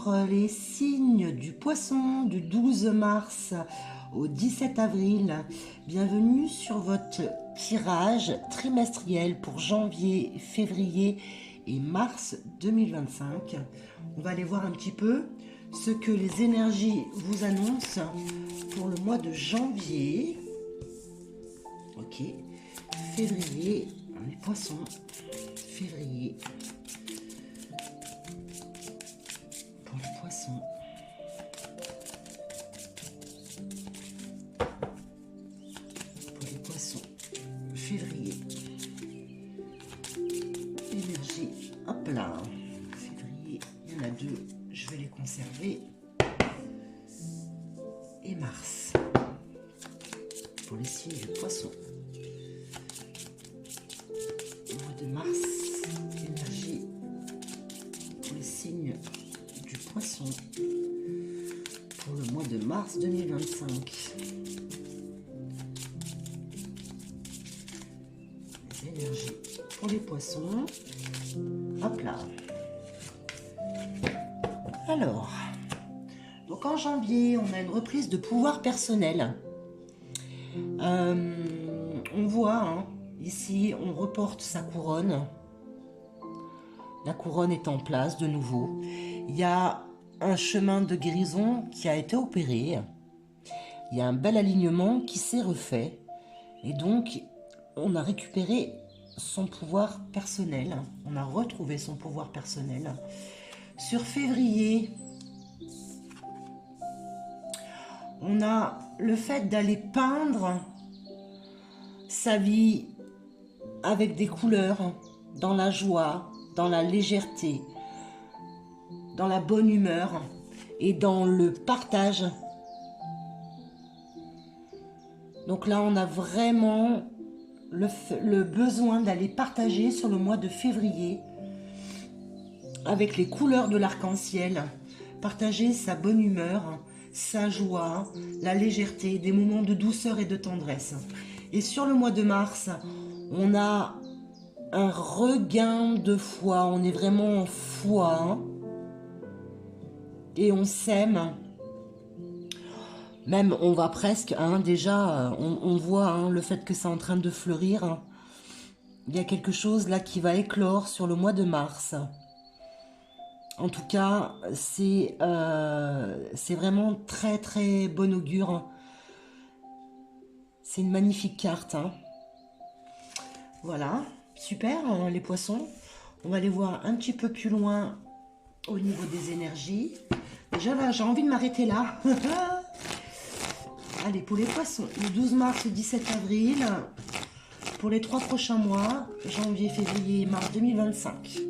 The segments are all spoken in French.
pour les signes du Poisson du 12 mars au 17 avril. Bienvenue sur votre tirage trimestriel pour janvier, février et mars 2025. On va aller voir un petit peu ce que les énergies vous annoncent pour le mois de janvier. Ok, février, les Poissons, février. Pour les Poissons. Pour les Poissons, février. Énergie, hop là. Février, il y en a deux, je vais les conserver. Et mars. Pour les signes du Poisson. Mois de mars, énergie pour les signes du Poisson pour le mois de mars 2025. Les énergies pour les Poissons. Hop là. Alors, donc en janvier, on a une reprise de pouvoir personnel. On voit, hein, ici, on reporte sa couronne. La couronne est en place de nouveau. Il y a un chemin de guérison qui a été opéré. Il y a un bel alignement qui s'est refait. Et donc, on a récupéré son pouvoir personnel. On a retrouvé son pouvoir personnel. Sur février, on a le fait d'aller peindre sa vie avec des couleurs, dans la joie, dans la légèreté, dans la bonne humeur et dans le partage. Donc là, on a vraiment le besoin d'aller partager sur le mois de février avec les couleurs de l'arc-en-ciel, partager sa bonne humeur, sa joie, la légèreté, des moments de douceur et de tendresse. Et sur le mois de mars, on a un regain de foi, on est vraiment en foi, hein, et on s'aime. Même, on va presque, hein, déjà, on voit, hein, le fait que c'est en train de fleurir. Hein. Il y a quelque chose là qui va éclore sur le mois de mars. En tout cas, c'est vraiment très très bon augure. C'est une magnifique carte. Hein. Voilà, super, hein, les Poissons. On va aller voir un petit peu plus loin au niveau des énergies. Déjà là, j'ai envie de m'arrêter là. Allez, pour les Poissons, le 12 mars, le 17 avril, pour les 3 prochains mois, janvier, février et mars 2025.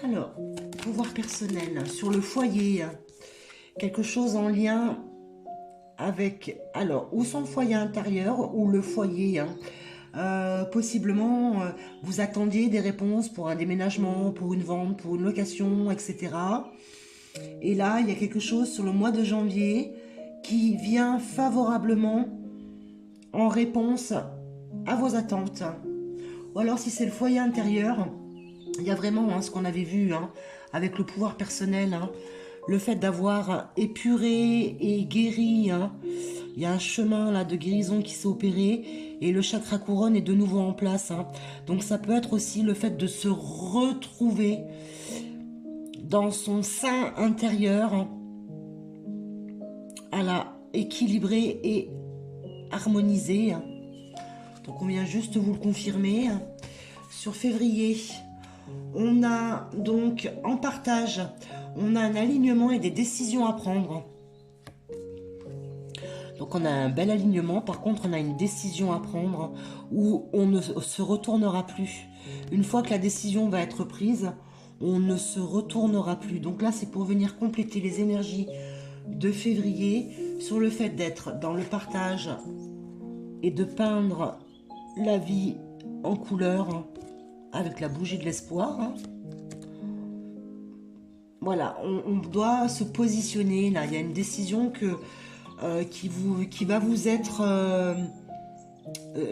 Alors, pouvoir personnel, sur le foyer, quelque chose en lien avec, alors, ou son foyer intérieur, ou le foyer, hein. Possiblement, vous attendiez des réponses pour un déménagement, pour une vente, pour une location, etc. Et là, il y a quelque chose sur le mois de janvier qui vient favorablement en réponse à vos attentes. Ou alors, si c'est le foyer intérieur, il y a vraiment, hein, ce qu'on avait vu, hein, avec le pouvoir personnel, hein, le fait d'avoir épuré et guéri, hein, il y a un chemin là de guérison qui s'est opéré et le chakra couronne est de nouveau en place. Hein. Donc ça peut être aussi le fait de se retrouver dans son sein intérieur, hein, à la équilibré et harmonisé. Hein. Donc on vient juste vous le confirmer. Hein. Sur février, on a donc en partage, on a un alignement et des décisions à prendre. Donc on a un bel alignement, par contre on a une décision à prendre où on ne se retournera plus. Une fois que la décision va être prise, on ne se retournera plus. Donc là c'est pour venir compléter les énergies de février sur le fait d'être dans le partage et de peindre la vie en couleur avec la bougie de l'espoir. Hein. Voilà, on doit se positionner là. Il y a une décision qui va vous être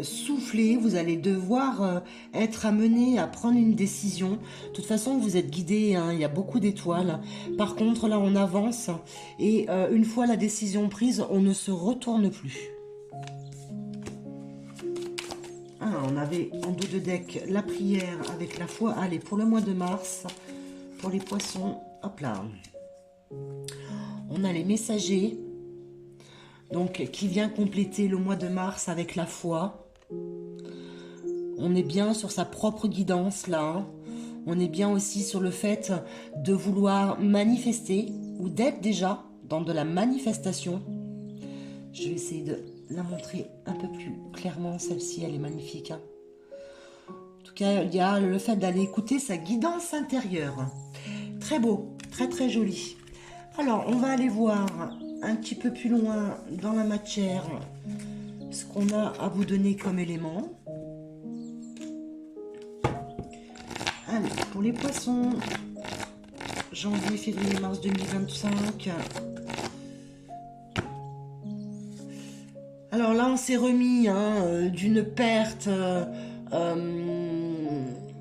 souffler, vous allez devoir être amené à prendre une décision. De toute façon, vous êtes guidé, hein, il y a beaucoup d'étoiles. Par contre, là, on avance et une fois la décision prise, on ne se retourne plus. Ah, on avait en dos de deck la prière avec la foi. Allez, pour le mois de mars, pour les poissons, hop là. On a les messagers. Donc, qui vient compléter le mois de mars avec la foi. On est bien sur sa propre guidance, là. Hein. On est bien aussi sur le fait de vouloir manifester ou d'être déjà dans de la manifestation. Je vais essayer de la montrer un peu plus clairement. Celle-ci, elle est magnifique. Hein. En tout cas, il y a le fait d'aller écouter sa guidance intérieure. Très beau, très très joli. Alors, on va aller voir un petit peu plus loin dans la matière ce qu'on a à vous donner comme élément. Allez, pour les poissons, janvier, février, mars 2025. Alors là, on s'est remis hein, d'une perte,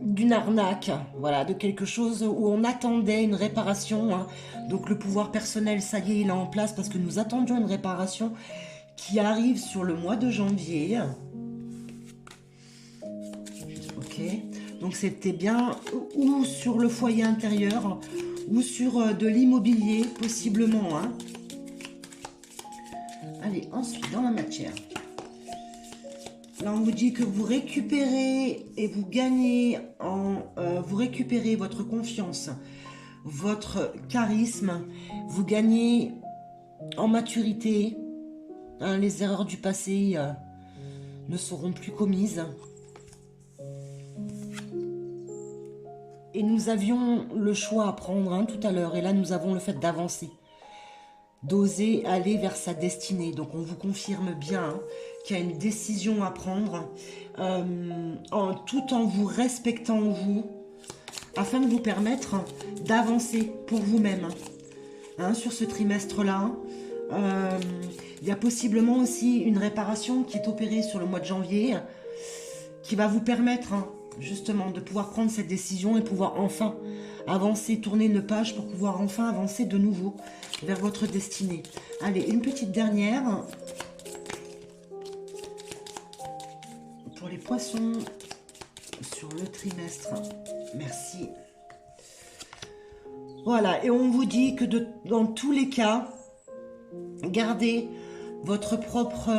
d'une arnaque, voilà, de quelque chose où on attendait une réparation. Hein. Donc le pouvoir personnel, ça y est, il est en place parce que nous attendions une réparation qui arrive sur le mois de janvier. Ok, donc c'était bien ou sur le foyer intérieur ou sur de l'immobilier possiblement. Hein. Allez, ensuite dans la matière. Là, on vous dit que vous récupérez et vous gagnez vous récupérez votre confiance, votre charisme, vous gagnez en maturité. Hein, les erreurs du passé ne seront plus commises. Et nous avions le choix à prendre hein, tout à l'heure. Et là, nous avons le fait d'avancer, d'oser aller vers sa destinée. Donc, on vous confirme bien hein, qu'il y a une décision à prendre tout en vous respectant vous, afin de vous permettre d'avancer pour vous-même hein, sur ce trimestre-là. Il y a possiblement aussi une réparation qui est opérée sur le mois de janvier qui va vous permettre hein, justement de pouvoir prendre cette décision et pouvoir enfin avancer, tourner une page pour pouvoir enfin avancer de nouveau vers votre destinée. Allez, une petite dernière pour les poissons sur le trimestre. Merci. Voilà, et on vous dit que dans tous les cas, gardez votre propre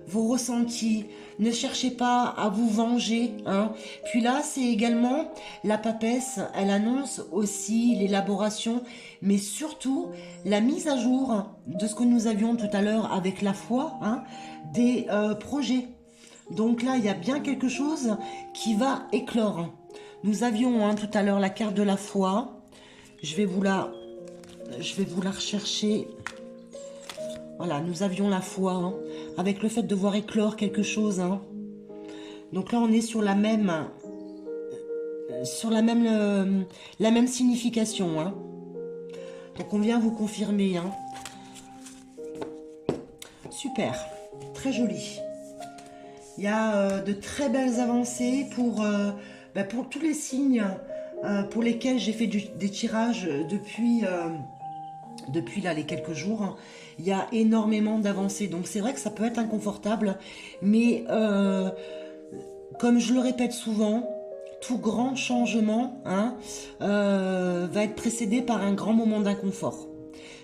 vos ressentis, ne cherchez pas à vous venger. Hein. Puis là, c'est également la papesse, elle annonce aussi l'élaboration, mais surtout la mise à jour de ce que nous avions tout à l'heure avec la foi, hein, des projets. Donc là, il y a bien quelque chose qui va éclore. Nous avions hein, tout à l'heure la carte de la foi. Je vais vous la rechercher. Voilà, nous avions la foi, hein, avec le fait de voir éclore quelque chose. Hein. Donc là, on est sur la même signification. Hein. Donc on vient vous confirmer. Hein. Super, très joli. Il y a de très belles avancées pour tous les signes pour lesquels j'ai fait des tirages depuis là les quelques jours. Il y a énormément d'avancées, donc c'est vrai que ça peut être inconfortable, mais comme je le répète souvent, tout grand changement hein, va être précédé par un grand moment d'inconfort.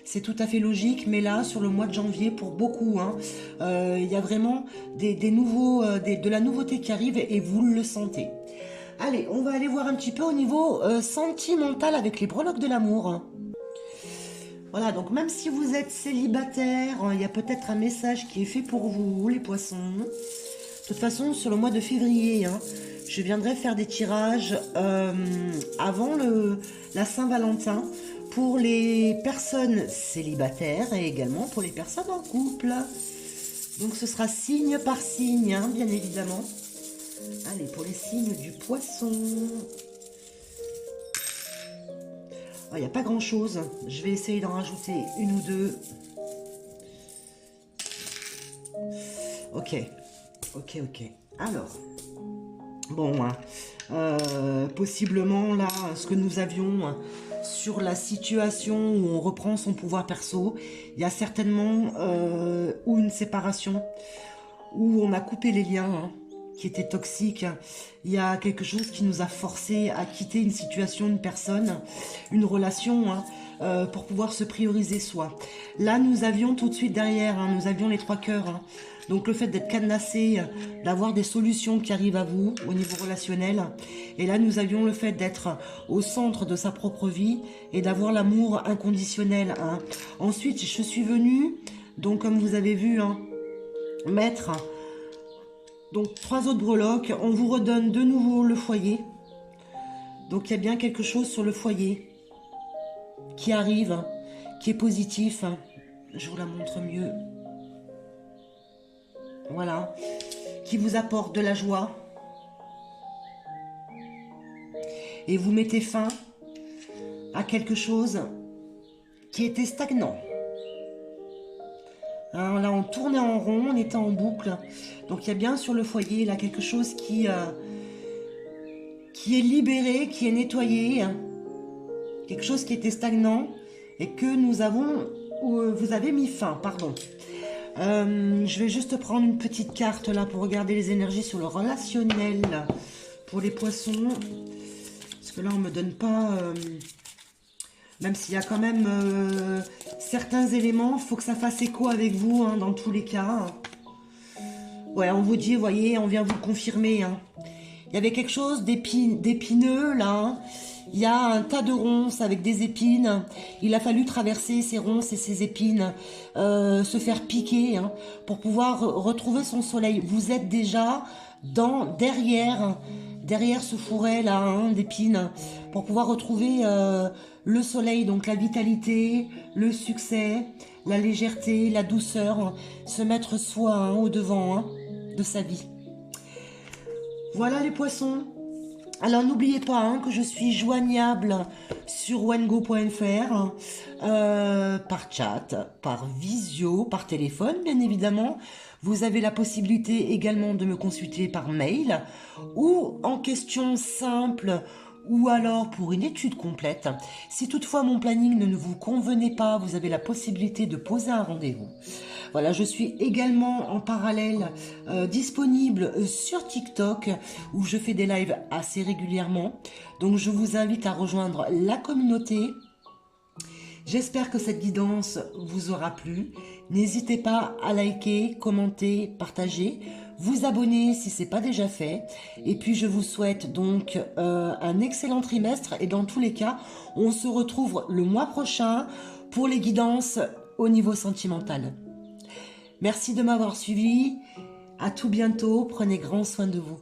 C'est tout à fait logique, mais là, sur le mois de janvier, pour beaucoup, hein, il y a vraiment de la nouveauté qui arrive et vous le sentez. Allez, on va aller voir un petit peu au niveau sentimental avec les breloques de l'amour. Voilà, donc même si vous êtes célibataire, il y a peut-être un message qui est fait pour vous, les poissons. De toute façon, sur le mois de février, hein, je viendrai faire des tirages avant la Saint-Valentin pour les personnes célibataires et également pour les personnes en couple. Donc ce sera signe par signe, hein, bien évidemment. Allez, pour les signes du poisson. Il n'y a pas grand chose. Je vais essayer d'en rajouter une ou deux. Ok. ok. Alors, bon, hein, possiblement là, ce que nous avions sur la situation où on reprend son pouvoir perso, il y a certainement ou une séparation, où on a coupé les liens, hein, qui étaient toxiques. Il y a quelque chose qui nous a forcé à quitter une situation, une personne, une relation, hein, pour pouvoir se prioriser soi. Là, nous avions tout de suite derrière, hein, nous avions les 3 cœurs. Hein. Donc le fait d'être cadenassé, d'avoir des solutions qui arrivent à vous au niveau relationnel. Et là, nous avions le fait d'être au centre de sa propre vie et d'avoir l'amour inconditionnel. Hein. Ensuite, je suis venue, donc comme vous avez vu, hein, mettre donc 3 autres breloques. On vous redonne de nouveau le foyer. Donc il y a bien quelque chose sur le foyer qui arrive, hein, qui est positif. Hein. Je vous la montre mieux. Voilà, qui vous apporte de la joie. Et vous mettez fin à quelque chose qui était stagnant. Hein, là, on tournait en rond, on était en boucle. Donc, il y a bien sur le foyer, là, quelque chose qui est libéré, qui est nettoyé. Hein. Quelque chose qui était stagnant et que nous avons... vous avez mis fin, pardon. Je vais juste prendre une petite carte là pour regarder les énergies sur le relationnel pour les poissons. Parce que là, on ne me donne pas... même s'il y a quand même certains éléments, il faut que ça fasse écho avec vous, hein, dans tous les cas. Ouais, on vous dit, vous voyez, on vient vous le confirmer. Hein. Il y avait quelque chose d'épineux, là. Hein. Il y a un tas de ronces avec des épines. Il a fallu traverser ces ronces et ces épines, se faire piquer, hein, pour pouvoir retrouver son soleil. Vous êtes déjà derrière ce fourret là, hein, d'épines, pour pouvoir retrouver le soleil, donc la vitalité, le succès, la légèreté, la douceur, hein, se mettre soi, hein, au devant, hein, de sa vie. Voilà les poissons. Alors n'oubliez pas, hein, que je suis joignable sur wengo.fr, par chat, par visio, par téléphone bien évidemment. Vous avez la possibilité également de me consulter par mail ou en question simple ou alors pour une étude complète. Si toutefois mon planning ne vous convenait pas, vous avez la possibilité de poser un rendez-vous. Voilà, je suis également en parallèle disponible sur TikTok où je fais des lives assez régulièrement. Donc je vous invite à rejoindre la communauté. J'espère que cette guidance vous aura plu. N'hésitez pas à liker, commenter, partager, vous abonner si ce n'est pas déjà fait. Et puis je vous souhaite donc un excellent trimestre. Et dans tous les cas, on se retrouve le mois prochain pour les guidances au niveau sentimental. Merci de m'avoir suivi. À tout bientôt. Prenez grand soin de vous.